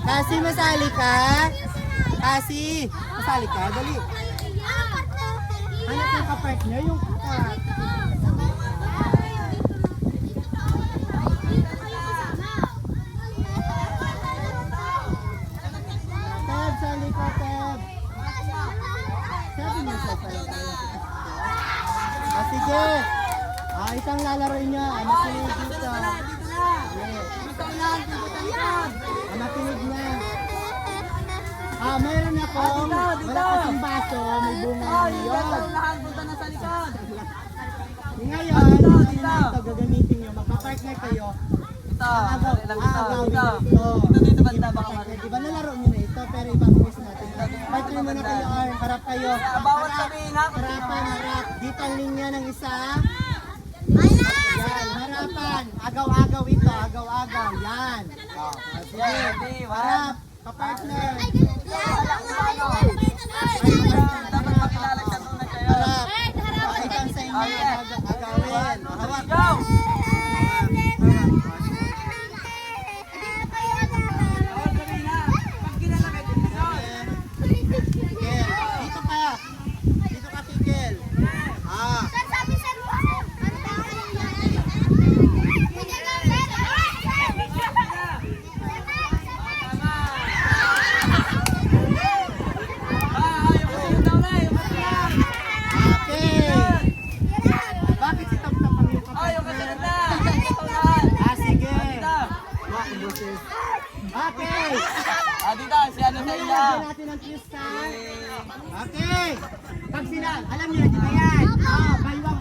Kasi masali ka? Kasi masali ka? Dali. Hanap ng ka-partner yung Ted, sali ka, Ted. Sabi niyo sa tayo. Sige. Isang lalaroin niya. Makinig dito. Makinig na. Mayroon ako. Wala kasing baso. May bunga na yun. Ngayon, ito gagamitin nyo. Magpa-partner kayo. Dito banda baka marin. Diba nalaro nyo na ito, pero ibang quiz natin. Partner muna kayo, Arn. Harap kayo. Bawat sabihin ha. Harapan, harap. Dito ang linya ng isa. Yan, harapan. Agaw-agaw ito, agaw-agaw. Yan. Sige, harap. Kapartner. Dapat makilala siya muna kayo. Harap. Pakitang sa inyo. Agawin. Hawak. Go! Dito ka. Dito ka, Kikil. Okay. Bakit si Tap-Tap ang yung kapatid? Sige. Okay. Dito, si ano sa ila. Lagyan natin ang twist ha. Okay. Pag sila, alam niyo na yan. Baywang